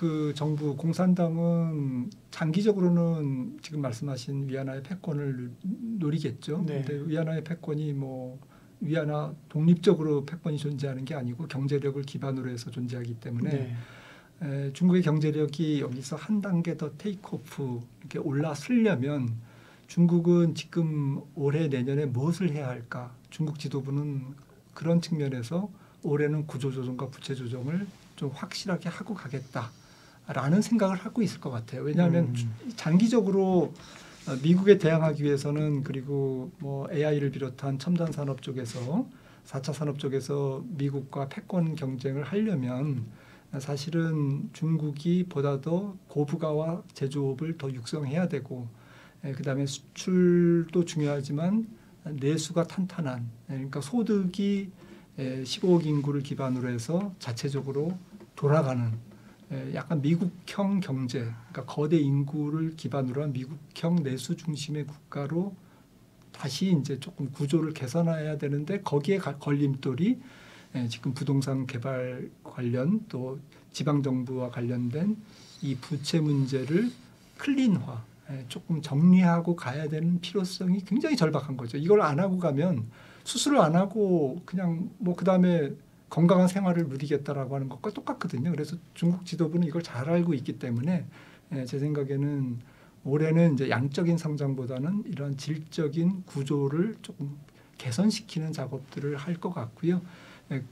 그 정부 공산당은 장기적으로는 지금 말씀하신 위안화의 패권을 노리겠죠. 네. 근데 위안화의 패권이 뭐 위안화 독립적으로 패권이 존재하는 게 아니고 경제력을 기반으로 해서 존재하기 때문에 중국의 경제력이 여기서 한 단계 더 테이크오프 이렇게 올라서려면 중국은 지금 올해 내년에 무엇을 해야 할까? 중국 지도부는 그런 측면에서 올해는 구조조정과 부채조정을 좀 확실하게 하고 가겠다라는 생각을 하고 있을 것 같아요. 왜냐하면 장기적으로 미국에 대항하기 위해서는 그리고 뭐 AI를 비롯한 첨단 산업 쪽에서 4차 산업 쪽에서 미국과 패권 경쟁을 하려면 사실은 중국이 보다 더 고부가와 제조업을 더 육성해야 되고 그다음에 수출도 중요하지만 내수가 탄탄한 그러니까 소득이 15억 인구를 기반으로 해서 자체적으로 돌아가는 약간 미국형 경제, 그러니까 거대 인구를 기반으로 한 미국형 내수 중심의 국가로 다시 이제 조금 구조를 개선해야 되는데 거기에 걸림돌이 지금 부동산 개발 관련 또 지방 정부와 관련된 이 부채 문제를 클린화, 조금 정리하고 가야 되는 필요성이 굉장히 절박한 거죠. 이걸 안 하고 가면 수술을 안 하고 그냥 뭐 그다음에 건강한 생활을 누리겠다라고 하는 것과 똑같거든요. 그래서 중국 지도부는 이걸 잘 알고 있기 때문에 제 생각에는 올해는 이제 양적인 성장보다는 이런 질적인 구조를 조금 개선시키는 작업들을 할 것 같고요.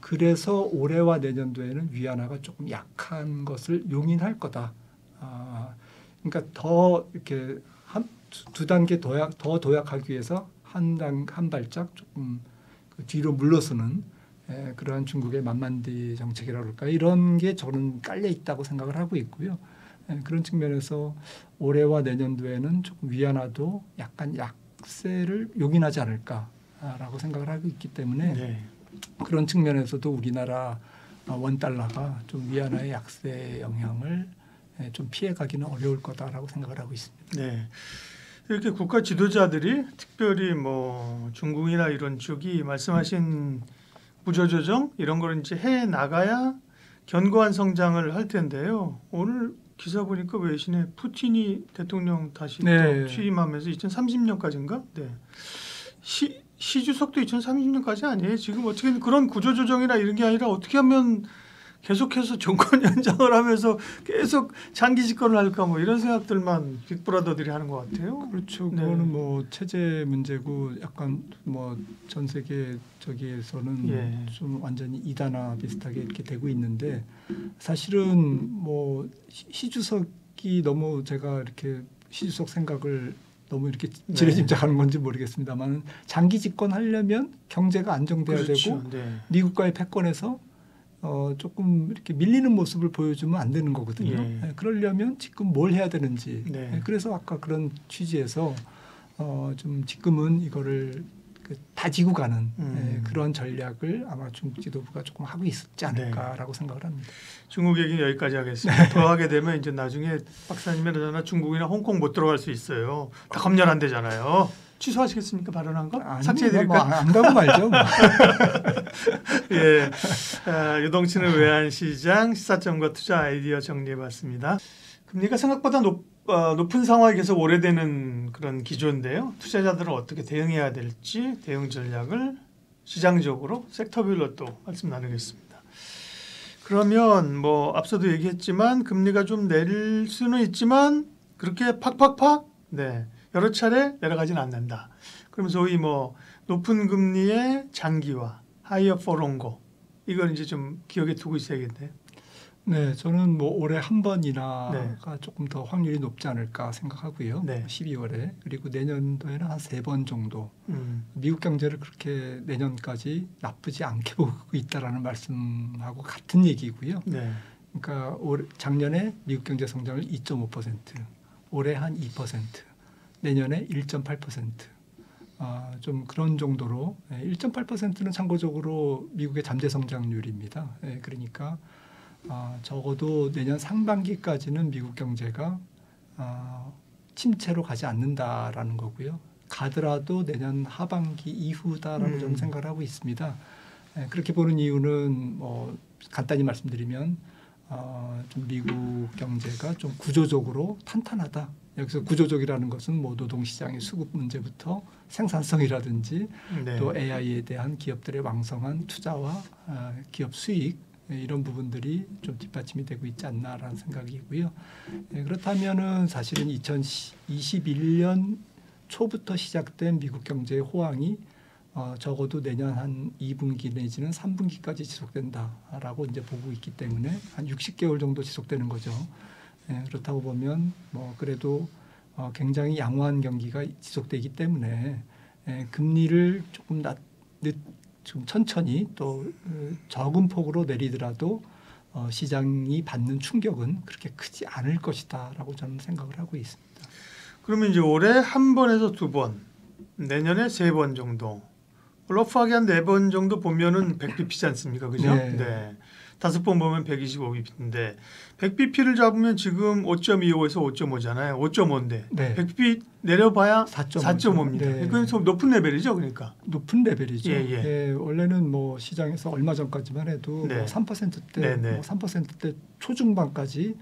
그래서 올해와 내년도에는 위안화가 조금 약한 것을 용인할 거다. 그러니까 더 이렇게 두 단계 더 도약하기 위해서 한 발짝 조금 그 뒤로 물러서는 그러한 중국의 만만디 정책이라고 할까 이런 게 저는 깔려 있다고 생각을 하고 있고요. 그런 측면에서 올해와 내년도에는 조금 위안화도 약간 약세를 용인하지 않을까라고 생각을 하고 있기 때문에 그런 측면에서도 우리나라 원달러가 좀 위안화의 약세 영향을 좀 피해가기는 어려울 거다라고 생각을 하고 있습니다. 네. 이렇게 국가 지도자들이 특별히 뭐 중국이나 이런 쪽이 말씀하신 구조조정 이런 걸 이제 해 나가야 견고한 성장을 할 텐데요. 오늘 기사 보니까 외신에 푸틴이 대통령 다시 또 취임하면서 2030년까지인가? 네. 시 주석도 2030년까지 아니에요. 지금 어떻게 그런 구조조정이나 이런 게 아니라 어떻게 하면 계속해서 정권 연장을 하면서 계속 장기 집권을 할까 뭐 이런 생각들만 빅브라더들이 하는 것 같아요. 그렇죠. 그거는 뭐 체제 문제고 약간 뭐 전 세계 저기에서는 좀 완전히 이단화 비슷하게 이렇게 되고 있는데 사실은 뭐 시 주석이 너무 제가 이렇게 시 주석 생각을 너무 이렇게 지레짐작하는 건지 모르겠습니다만 장기 집권하려면 경제가 안정돼야 되고 미국과의 패권에서 조금 이렇게 밀리는 모습을 보여주면 안 되는 거거든요. 그러려면 지금 뭘 해야 되는지. 그래서 아까 그런 취지에서 좀 지금은 이거를 다지고 가는 그런 전략을 아마 중국 지도부가 조금 하고 있었지 않을까라고 생각을 합니다. 중국 얘기는 여기까지 하겠습니다. 더 하게 되면 이제 나중에 박사님이나 중국이나 홍콩 못 들어갈 수 있어요. 다 검열한대잖아요. 취소하시겠습니까? 발언한 거? 삭제해드릴까요? 뭐 안 가고 말죠. 뭐. 예, 유동치는 외환시장 시사점과 투자 아이디어 정리해봤습니다. 금리가 생각보다 높은 상황이 계속 오래되는 그런 기조인데요. 투자자들은 어떻게 대응해야 될지 대응 전략을 시장적으로 섹터별로 또 말씀 나누겠습니다. 그러면 뭐 앞서도 얘기했지만 금리가 좀 내릴 수는 있지만 그렇게 팍팍팍 여러 차례 내려가지는 않는다. 그러면 소위 뭐 높은 금리의 장기화, 하이어 포 롱고 이걸 이제 좀 기억에 두고 있어야겠네요. 네, 저는 뭐 올해 한 번이나가 조금 더 확률이 높지 않을까 생각하고요. 12월에 그리고 내년도에는 한 3번 정도. 미국 경제를 그렇게 내년까지 나쁘지 않게 보고 있다라는 말씀하고 같은 얘기고요. 그러니까 작년에 미국 경제 성장을 2.5%, 올해 한 2%, 내년에 1.8%. 좀 그런 정도로 1.8%는 참고적으로 미국의 잠재 성장률입니다. 그러니까 적어도 내년 상반기까지는 미국 경제가 침체로 가지 않는다라는 거고요. 가더라도 내년 하반기 이후다라고 저는 생각을 하고 있습니다. 그렇게 보는 이유는 뭐 간단히 말씀드리면 좀 미국 경제가 좀 구조적으로 탄탄하다. 여기서 구조적이라는 것은 뭐 노동시장의 수급 문제부터 생산성이라든지 네. 또 AI에 대한 기업들의 왕성한 투자와 기업 수익 이런 부분들이 좀 뒷받침이 되고 있지 않나라는 생각이고요. 그렇다면은 사실은 2021년 초부터 시작된 미국 경제의 호황이 적어도 내년 한 2분기 내지는 3분기까지 지속된다라고 이제 보고 있기 때문에 한 60개월 정도 지속되는 거죠. 그렇다고 보면 뭐 그래도 굉장히 양호한 경기가 지속되기 때문에 금리를 조금 좀 천천히 또 적은 폭으로 내리더라도 시장이 받는 충격은 그렇게 크지 않을 것이다라고 저는 생각을 하고 있습니다. 그러면 이제 올해 한 번에서 두 번, 내년에 세 번 정도, 러프하게 한 네 번 정도 보면은 100bp지 않습니까, 그죠? 네. 네. 5번 보면 125bp인데 100bp를 잡으면 지금 5.25에서 5.5잖아요. 5.5인데 네. 100bp 내려봐야 4.5 4.5입니다. 네. 그건 좀 높은 레벨이죠, 그러니까. 높은 레벨이죠. 예. 원래는 뭐 시장에서 얼마 전까지만 해도 네. 뭐 3%대, 네, 네. 뭐 3%대 초중반까지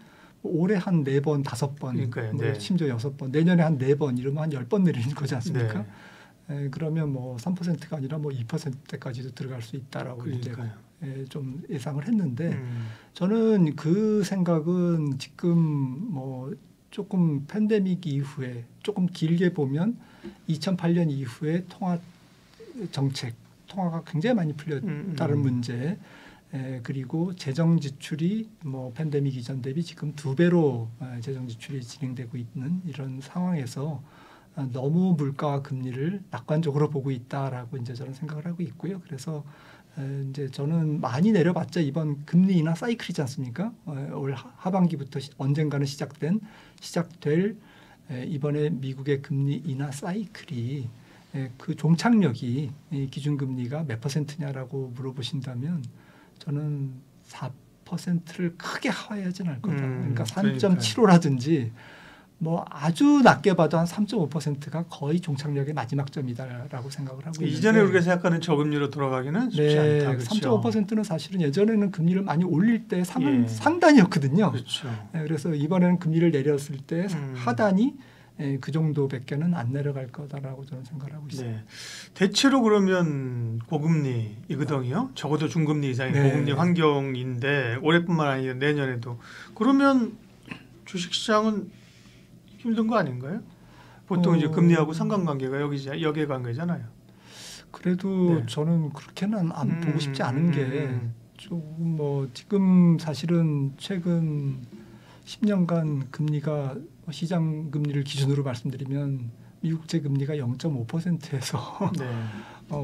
올해 한 4번, 5번, 그러니까요. 뭐 네. 심지어 6번, 내년에 한 4번 이러면 한 10번 내리는 거지 않습니까? 네. 그러면 뭐 3%가 아니라 뭐 2%대까지도 들어갈 수 있다라고 이제 좀 예상을 했는데 저는 그 생각은 지금 뭐 조금 팬데믹 이후에 조금 길게 보면 2008년 이후에 통화 정책, 통화가 굉장히 많이 풀렸다는 문제, 그리고 재정 지출이 뭐 팬데믹 이전 대비 지금 2배로 재정 지출이 진행되고 있는 이런 상황에서 너무 물가와 금리를 낙관적으로 보고 있다라고 이제 저는 생각을 하고 있고요. 그래서 이제 저는 많이 내려봤자 이번 금리 인하 사이클이지 않습니까? 올 하반기부터 언젠가는 시작될 이번에 미국의 금리 인하 사이클이 그 종착역이 기준금리가 몇 %냐라고 물어보신다면 저는 4%를 크게 하회하지는 않을 거다. 그러니까 3.75라든지 뭐 아주 낮게 봐도 한 3.5%가 거의 종착역의 마지막 점이다라고 생각을 하고 있는데 이전에 우리가 생각하는 저금리로 돌아가기는 쉽지 않다. 그렇죠? 3.5%는 사실은 예전에는 금리를 많이 올릴 때 상단이었거든요. 그렇죠. 그래서 이번에는 금리를 내렸을 때 하단이 그 정도밖에는 안 내려갈 거다라고 저는 생각을 하고 있습니다. 네. 대체로 그러면 고금리 이거든요. 적어도 중금리 이상의 고금리 환경인데 올해뿐만 아니라 내년에도 그러면 주식시장은 힘든 거 아닌가요? 보통 이제 금리하고 상관관계가 여기에 관계잖아요. 그래도 저는 그렇게는 안 보고 싶지 않은 게 조금 뭐 지금 사실은 최근 10년간 금리가 시장 금리를 기준으로 말씀드리면 미국제 금리가 0.5%에서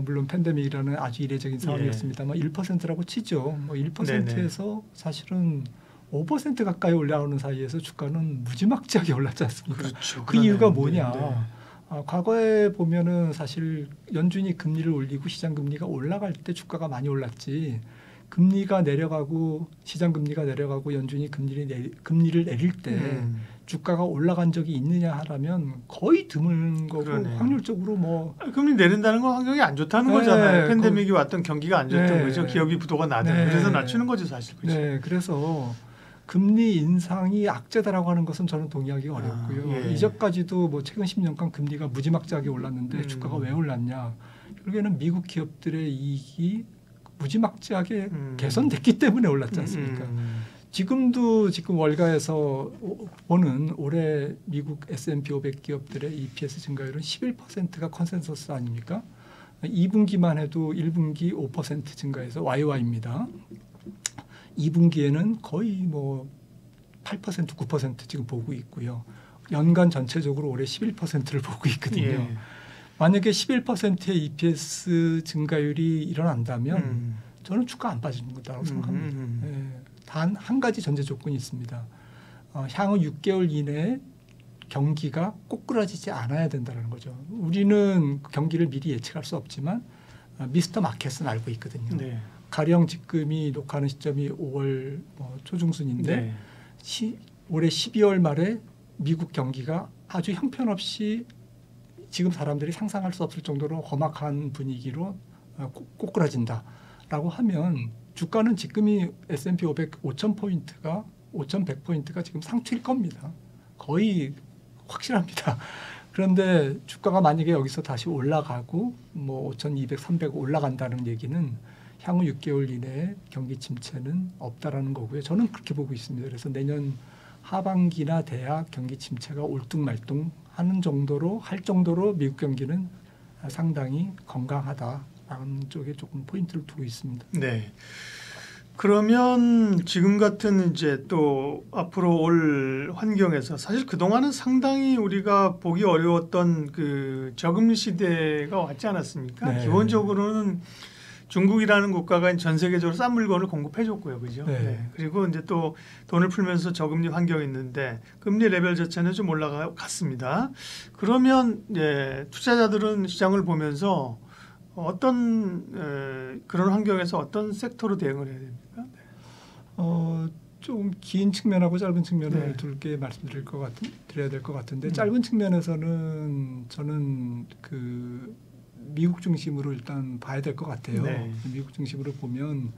물론 팬데믹이라는 아주 이례적인 상황이었습니다만 1%라고 치죠. 뭐 1%에서 사실은 5% 가까이 올라오는 사이에서 주가는 무지막지하게 올랐지 않습니까? 그렇죠. 그 이유가 뭐냐? 과거에 보면은 사실 연준이 금리를 올리고 시장 금리가 올라갈 때 주가가 많이 올랐지. 금리가 내려가고 시장 금리가 내려가고 연준이 금리를 내릴 때 주가가 올라간 적이 있느냐 하라면 거의 드문 거고 확률적으로 뭐 금리 내린다는 건 환경이 안 좋다는 거잖아요. 팬데믹이 왔던 경기가 안 좋던 거죠. 기업이 부도가 나든 그래서 낮추는 거죠 사실. 그렇죠? 그래서 금리 인상이 악재다라고 하는 것은 저는 동의하기 어렵고요. 이전까지도 뭐 최근 10년간 금리가 무지막지하게 올랐는데 주가가 왜 올랐냐? 결국에는 미국 기업들의 이익이 무지막지하게 개선됐기 때문에 올랐지 않습니까? 지금 월가에서 보는 올해 미국 S&P 500 기업들의 EPS 증가율은 11%가 컨센서스 아닙니까? 2분기만 해도 1분기 5% 증가해서 YY입니다. 2분기에는 거의 뭐 8%, 9% 지금 보고 있고요. 연간 전체적으로 올해 11%를 보고 있거든요. 만약에 11%의 EPS 증가율이 일어난다면 저는 주가 안 빠지는 거다라고 생각합니다. 단 한 가지 전제 조건이 있습니다. 향후 6개월 이내에 경기가 꼬꾸라지지 않아야 된다는 거죠. 우리는 경기를 미리 예측할 수 없지만 미스터 마켓은 알고 있거든요. 가령 지금이 녹화하는 시점이 5월 초중순인데 올해 12월 말에 미국 경기가 아주 형편없이 지금 사람들이 상상할 수 없을 정도로 험악한 분위기로 꼬꾸라진다라고 하면 주가는 지금이 S&P 500 5,000포인트가 5,100포인트가 지금 상투일 겁니다. 거의 확실합니다. 그런데 주가가 만약에 여기서 다시 올라가고 뭐 5,200, 300 올라간다는 얘기는 향후 6개월 이내에 경기 침체는 없다라는 거고요. 저는 그렇게 보고 있습니다. 그래서 내년 하반기나 돼야 경기 침체가 올뚱말뚱하는 정도로 할 정도로 미국 경기는 상당히 건강하다라는 쪽에 조금 포인트를 두고 있습니다. 네. 그러면 지금 같은 이제 또 앞으로 올 환경에서 사실 그동안은 상당히 우리가 보기 어려웠던 그 저금리 시대가 왔지 않았습니까? 네. 기본적으로는 중국이라는 국가가 전 세계적으로 싼 물건을 공급해줬고요, 그죠? 네. 네. 그리고 이제 또 돈을 풀면서 저금리 환경이 있는데 금리 레벨 자체는 좀 올라갔습니다. 그러면 투자자들은 시장을 보면서 어떤 그런 환경에서 어떤 섹터로 대응을 해야 됩니까? 좀 긴 측면하고 짧은 측면을 네. 둘게 드려야 될 것 같은데 짧은 측면에서는 저는 그 미국 중심으로 일단 봐야 될 것 같아요. 네. 미국 중심으로 보면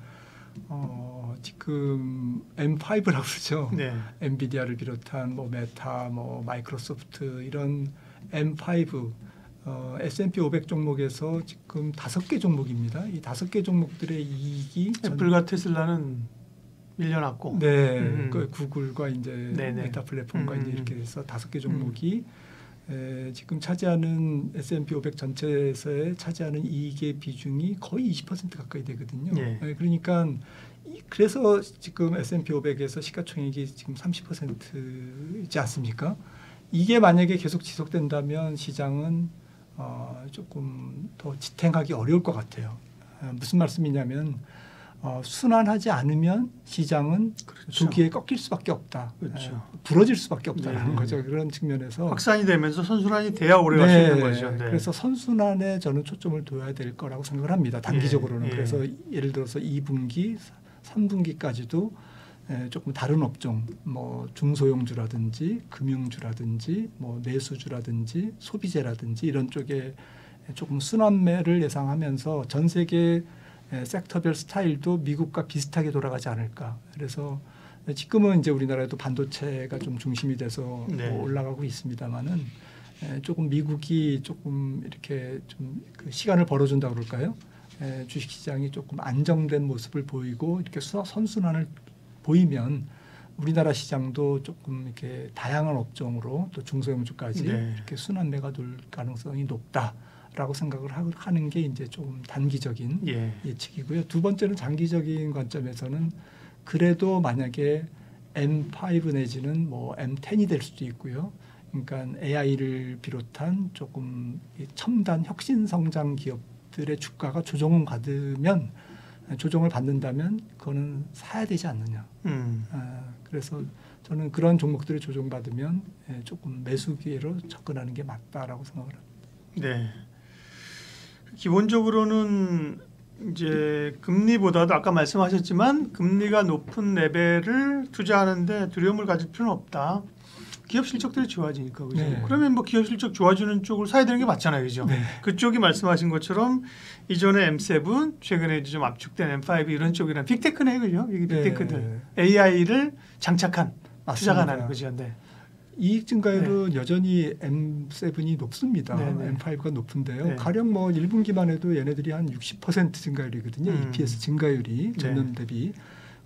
지금 M5라고 그러죠. 네. 엔비디아를 비롯한 뭐 메타, 뭐 마이크로소프트 이런 M5 S&P 500 종목에서 지금 5개 종목입니다. 이 5개 종목들의 이익이 애플과 테슬라는 밀려났고, 네, 그 구글과 이제 네네. 메타 플랫폼과 이제 이렇게 해서 5개 종목이 지금 차지하는 S&P 500 전체에서의 차지하는 이익의 비중이 거의 20% 가까이 되거든요. 예. 그러니까 그래서 지금 S&P 500에서 시가총액이 지금 30%이지 않습니까? 이게 만약에 계속 지속된다면 시장은 조금 더 지탱하기 어려울 것 같아요. 무슨 말씀이냐면 순환하지 않으면 시장은 그렇죠. 조기에 꺾일 수밖에 없다. 그렇죠. 부러질 수밖에 없다라는 네. 거죠. 그런 측면에서 확산이 되면서 선순환이 돼야 오래 갈 수 있는 거죠. 네. 그래서 선순환에 저는 초점을 둬야 될 거라고 생각을 합니다. 단기적으로는. 예. 그래서 예를 들어서 2분기, 3분기까지도 조금 다른 업종, 뭐 중소형주라든지 금융주라든지 뭐 내수주라든지 소비재라든지 이런 쪽에 조금 순환매를 예상하면서 전 세계 섹터별 스타일도 미국과 비슷하게 돌아가지 않을까. 그래서 지금은 이제 우리나라에도 반도체가 좀 중심이 돼서 네. 뭐 올라가고 있습니다만은 조금 미국이 조금 이렇게 좀 그 시간을 벌어준다 그럴까요? 주식시장이 조금 안정된 모습을 보이고 이렇게 선순환을 보이면 우리나라 시장도 조금 이렇게 다양한 업종으로 또 중소형주까지 네. 이렇게 순환매가 돌 가능성이 높다라고 생각을 하는 게 이제 좀 단기적인 예. 예측이고요. 두 번째는 장기적인 관점에서는 그래도 만약에 M5 내지는 뭐 M10이 될 수도 있고요. 그러니까 AI를 비롯한 조금 첨단 혁신 성장 기업들의 주가가 조정을 받는다면 그거는 사야 되지 않느냐. 그래서 저는 그런 종목들이 조정받으면 조금 매수 기회로 접근하는 게 맞다라고 생각을 합니다. 네. 기본적으로는 이제 금리보다도 아까 말씀하셨지만 금리가 높은 레벨을 투자하는데 두려움을 가질 필요는 없다. 기업 실적들이 좋아지니까 그죠. 네. 그러면 뭐 기업 실적 좋아지는 쪽을 사야 되는 게 맞잖아요, 그죠. 네. 그쪽이 말씀하신 것처럼 이전에 M7 최근에 좀 압축된 M5 이런 쪽이란 빅테크네, 그죠. 이게 빅테크들 AI를 장착한 투자가 나는 거죠. 네. 이익 증가율은 여전히 M7이 높습니다. 네네. M5가 높은데요. 네. 가령 뭐 1분기만 해도 얘네들이 한 60% 증가율이거든요. EPS 증가율이 전년 대비.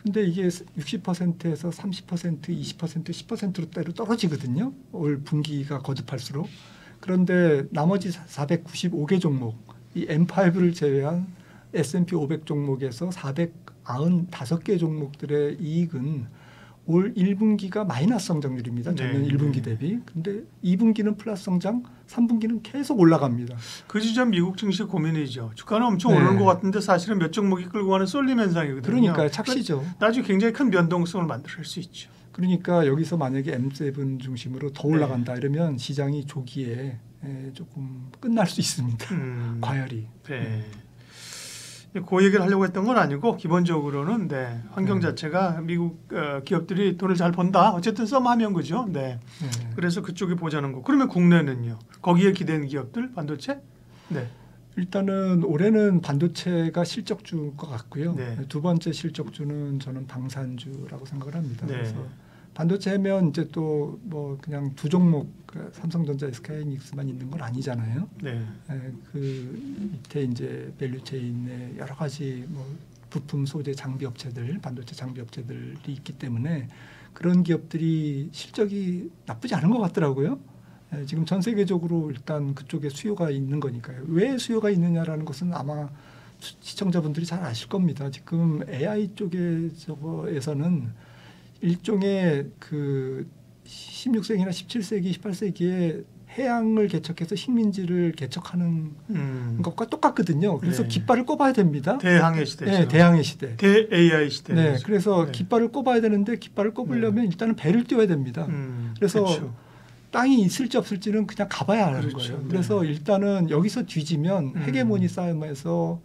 근데 이게 60%에서 30%, 20%, 10%대로 떨어지거든요. 올 분기가 거듭할수록. 그런데 나머지 495개 종목, 이 M5를 제외한 S&P 500 종목에서 495개 종목들의 이익은 올 1분기가 마이너스 성장률입니다. 전년 네. 1분기 대비. 근데 2분기는 플러스 성장, 3분기는 계속 올라갑니다. 그 지점 미국 증시 고민이죠. 주가는 엄청 네. 오르는 것 같은데 사실은 몇 종목이 끌고 가는 쏠림 현상이거든요. 그러니까 착시죠. 나중에 굉장히 큰 변동성을 만들 수 있죠. 그러니까 여기서 만약에 M7 중심으로 더 올라간다 이러면 시장이 조기에 조금 끝날 수 있습니다. 과열이. 네. 그 얘기를 하려고 했던 건 아니고 기본적으로는 환경 자체가 미국 기업들이 돈을 잘 번다. 어쨌든 썸하면 그죠. 네. 그래서 그쪽이 보자는 거. 그러면 국내는요. 거기에 기댄 기업들 반도체? 네. 일단은 올해는 반도체가 실적주일 것 같고요. 네. 두 번째 실적주는 저는 방산주라고 생각을 합니다. 네. 그래서 반도체면 이제 또 뭐 그냥 두 종목 삼성전자, SK하이닉스만 있는 건 아니잖아요. 네. 그 밑에 이제 밸류체인에 여러 가지 뭐 부품 소재 장비 업체들, 반도체 장비 업체들이 있기 때문에 그런 기업들이 실적이 나쁘지 않은 것 같더라고요. 지금 전 세계적으로 일단 그쪽에 수요가 있는 거니까요. 왜 수요가 있느냐라는 것은 아마 시청자분들이 잘 아실 겁니다. 지금 AI 쪽에서는 일종의 그 16세기나 17세기, 18세기에 해양을 개척해서 식민지를 개척하는 것과 똑같거든요. 그래서 네. 깃발을 꼽아야 됩니다. 대항해 시대죠. 네, 대항해 시대. 대 AI 시대. 네, 그래서 네. 깃발을 꼽아야 되는데 깃발을 꼽으려면 일단은 배를 띄워야 됩니다. 그래서 그렇죠. 땅이 있을지 없을지는 그냥 가봐야 하는 그렇죠. 거예요. 네. 그래서 일단은 여기서 뒤지면 헤게모니 싸움에서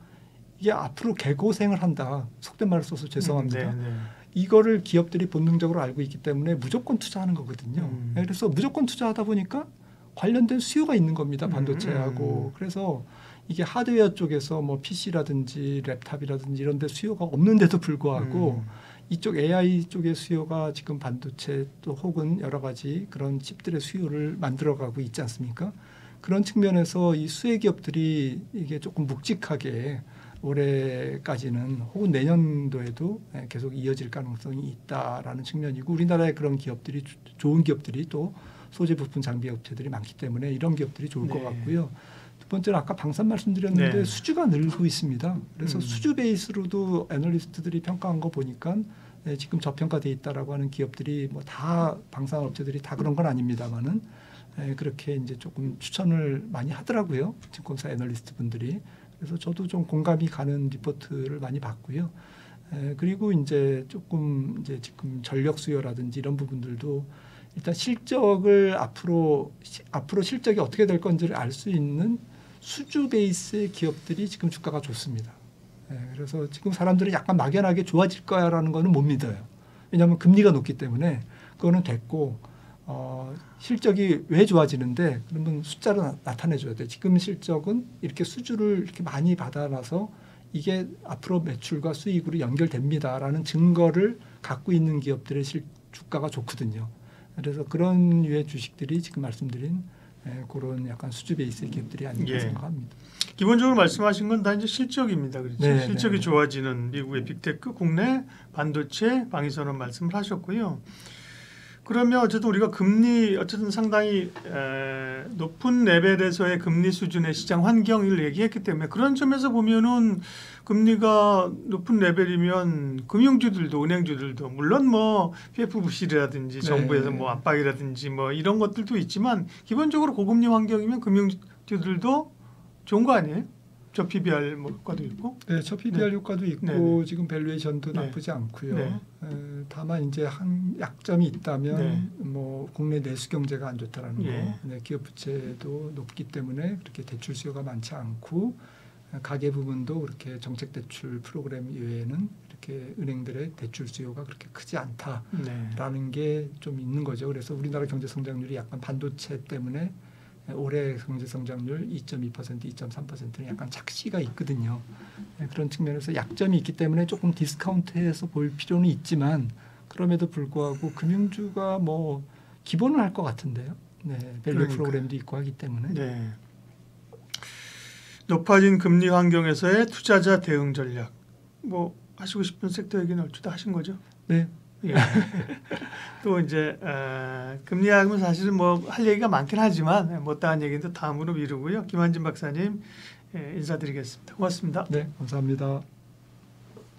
이게 앞으로 개고생을 한다. 속된 말을 써서 죄송합니다. 네, 네. 이거를 기업들이 본능적으로 알고 있기 때문에 무조건 투자하는 거거든요. 그래서 무조건 투자하다 보니까 관련된 수요가 있는 겁니다. 반도체하고. 그래서 이게 하드웨어 쪽에서 뭐 PC라든지 랩탑이라든지 이런 데 수요가 없는데도 불구하고 이쪽 AI 쪽의 수요가 지금 반도체 또 혹은 여러 가지 그런 칩들의 수요를 만들어가고 있지 않습니까? 그런 측면에서 이 수혜 기업들이 이게 조금 묵직하게 올해까지는 혹은 내년도에도 계속 이어질 가능성이 있다라는 측면이고 우리나라의 그런 기업들이 좋은 기업들이 또 소재 부품 장비 업체들이 많기 때문에 이런 기업들이 좋을 것 같고요. 두 번째는 아까 방산 말씀드렸는데 수주가 늘고 있습니다. 그래서 수주 베이스로도 애널리스트들이 평가한 거 보니까 지금 저평가돼 있다라고 하는 기업들이 뭐 다 방산 업체들이 다 그런 건 아닙니다만은 그렇게 이제 조금 추천을 많이 하더라고요. 증권사 애널리스트 분들이. 그래서 저도 좀 공감이 가는 리포트를 많이 봤고요. 그리고 이제 조금 이제 지금 전력 수요라든지 이런 부분들도 일단 실적을 앞으로 실적이 어떻게 될 건지를 알 수 있는 수주 베이스의 기업들이 지금 주가가 좋습니다. 그래서 지금 사람들은 약간 막연하게 좋아질 거야라는 거는 못 믿어요. 왜냐하면 금리가 높기 때문에 그거는 됐고 실적이 왜 좋아지는데 그러면 숫자로 나타내줘야 돼. 지금 실적은 이렇게 수주를 이렇게 많이 받아놔서 이게 앞으로 매출과 수익으로 연결됩니다라는 증거를 갖고 있는 기업들의 주가가 좋거든요. 그래서 그런 류의 주식들이 지금 말씀드린 그런 약간 수주 베이스의 기업들이 아닌가 생각합니다. 기본적으로 말씀하신 건 다 이제 실적입니다. 그렇죠. 네, 실적이 좋아지는 미국의 빅테크, 국내 반도체, 방위산업 말씀을 하셨고요. 그러면 어쨌든 우리가 금리 어쨌든 상당히 높은 레벨에서의 금리 수준의 시장 환경을 얘기했기 때문에 그런 점에서 보면은 금리가 높은 레벨이면 금융주들도 은행주들도 물론 뭐 PF 부실이라든지 정부에서 뭐 압박이라든지 뭐 이런 것들도 있지만 기본적으로 고금리 환경이면 금융주들도 좋은 거 아니에요? 저 PBR 효과도 있고. 네, 저 PBR 효과도 있고 지금 밸류에이션도 나쁘지 않고요. 다만 이제 한 약점이 있다면 뭐 국내 내수 경제가 안 좋다라는 거. 기업 부채도 높기 때문에 그렇게 대출 수요가 많지 않고 가계 부분도 그렇게 정책 대출 프로그램 이외에는 이렇게 은행들의 대출 수요가 그렇게 크지 않다라는 게 좀 있는 거죠. 그래서 우리나라 경제 성장률이 약간 반도체 때문에 올해 경제 성장률 2.2%, 2.3%는 약간 착시가 있거든요. 그런 측면에서 약점이 있기 때문에 조금 디스카운트해서 볼 필요는 있지만 그럼에도 불구하고 금융주가 뭐 기본은 할 것 같은데요. 밸류 프로그램도 있고 하기 때문에. 높아진 금리 환경에서의 투자자 대응 전략. 뭐 하시고 싶은 섹터 얘기는 얼추 다 하신 거죠? 네. 또 이제 금리 하면 사실은 뭐 할 얘기가 많긴 하지만 못다한 얘기는 또 다음으로 미루고요. 김한진 박사님 인사드리겠습니다. 고맙습니다. 네, 감사합니다.